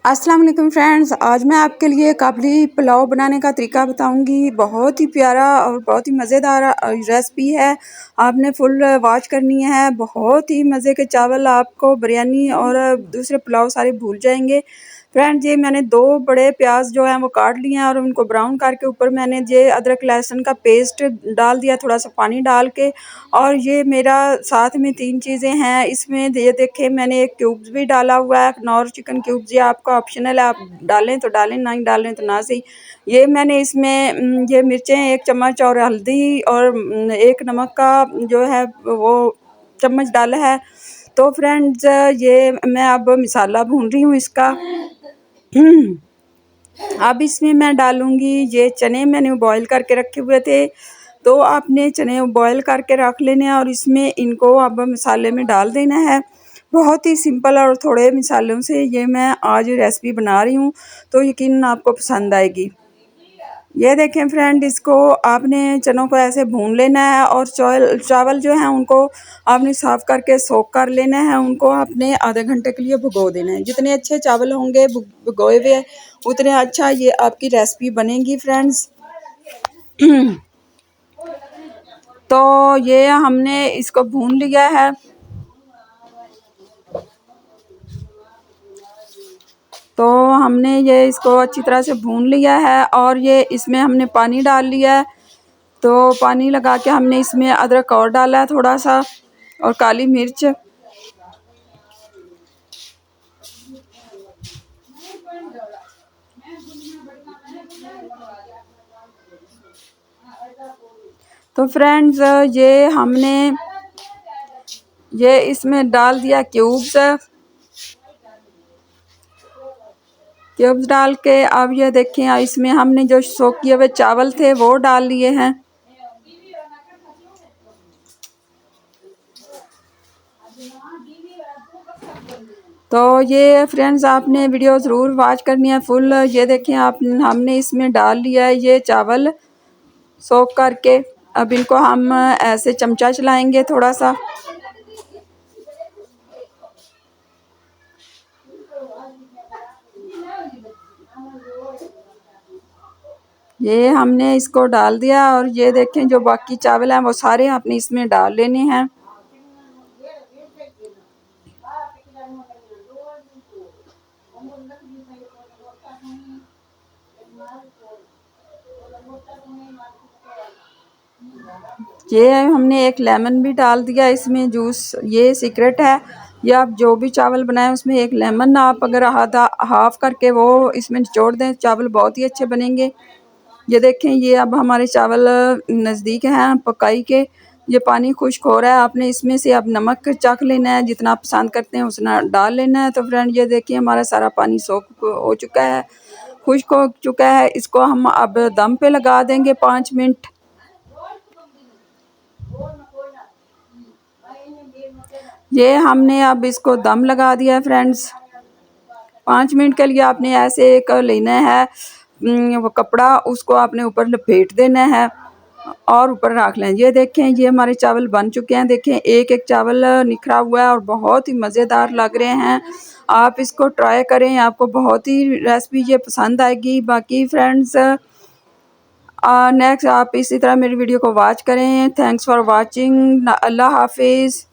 अस्सलाम वालेकुम फ्रेंड्स, आज मैं आपके लिए काबली पुलाव बनाने का तरीका बताऊंगी। बहुत ही प्यारा और बहुत ही मज़ेदार रेसिपी है। आपने फुल वॉच करनी है। बहुत ही मज़े के चावल आपको बिरयानी और दूसरे पुलाव सारे भूल जाएंगे। फ्रेंड्स, ये मैंने 2 बड़े प्याज जो हैं वो काट लिए हैं और उनको ब्राउन करके ऊपर मैंने ये अदरक लहसुन का पेस्ट डाल दिया, थोड़ा सा पानी डाल के। और ये मेरा साथ में 3 चीज़ें हैं इसमें। ये देखें, मैंने एक क्यूब्स भी डाला हुआ है, नॉर चिकन क्यूब्स। ये आपका ऑप्शनल है, आप डालें तो डालें, ना ही डालें तो ना सही। ये मैंने इसमें ये मिर्चें 1 चम्मच और हल्दी और 1 नमक का जो है वो चम्मच डाला है। तो फ्रेंड्स, ये मैं अब मसाला भून रही हूँ इसका। अब इसमें मैं डालूंगी ये चने मैंने बॉईल करके रखे हुए थे। तो आपने चने बॉईल करके रख लेने हैं और इसमें इनको अब मसाले में डाल देना है। बहुत ही सिंपल और थोड़े मसालों से ये मैं आज रेसिपी बना रही हूँ, तो यकीनन आपको पसंद आएगी। ये देखें फ्रेंड, इसको आपने चनों को ऐसे भून लेना है और चावल जो हैं उनको आपने साफ़ करके सोक कर लेना है। उनको आपने आधे घंटे के लिए भिगो देना है। जितने अच्छे चावल होंगे भिगोए हुए उतने अच्छा ये आपकी रेसिपी बनेगी फ्रेंड्स। तो ये हमने इसको भून लिया है। तो हमने ये इसको अच्छी तरह से भून लिया है और ये इसमें हमने पानी डाल लिया है। तो पानी लगा के हमने इसमें अदरक और डाला है थोड़ा सा, और काली मिर्च। तो फ्रेंड्स, ये हमने ये इसमें डाल दिया क्यूब्स डाल के। अब ये देखें, इसमें हमने जो सोक किए हुए चावल थे वो डाल लिए हैं। तो ये फ्रेंड्स, आपने वीडियो ज़रूर वॉच करनी है फुल। ये देखें, आप हमने इसमें डाल लिया है ये चावल सोक करके। अब इनको हम ऐसे चमचा चलाएंगे थोड़ा सा। ये हमने इसको डाल दिया और ये देखें, जो बाकी चावल हैं वो सारे आपने इसमें डाल लेने हैं। ये हमने 1 लेमन भी डाल दिया इसमें जूस। ये सीक्रेट है। ये आप जो भी चावल बनाएं उसमें 1 लेमन आप अगर आधा हाफ करके वो इसमें निचोड़ दें, चावल बहुत ही अच्छे बनेंगे। ये देखें, ये अब हमारे चावल नज़दीक हैं पकाई के। ये पानी खुश्क हो रहा है। आपने इसमें से अब नमक चख लेना है, जितना आप पसंद करते हैं उतना डाल लेना है। तो फ्रेंड, ये देखिए हमारा सारा पानी सोख हो चुका है, खुश्क हो चुका है। इसको हम अब दम पे लगा देंगे 5 मिनट। ये हमने अब इसको दम लगा दिया है फ्रेंड्स। 5 मिनट के लिए आपने ऐसे कर लेना है वो कपड़ा, उसको आपने ऊपर लपेट देना है और ऊपर रख लें। ये देखें, ये हमारे चावल बन चुके हैं। देखें, एक एक चावल निखरा हुआ है और बहुत ही मज़ेदार लग रहे हैं। आप इसको ट्राई करें, आपको बहुत ही रेसिपी ये पसंद आएगी। बाकी फ्रेंड्स, नेक्स्ट आप इसी तरह मेरी वीडियो को वॉच करें। Thanks for watching. अल्लाह हाफिज़।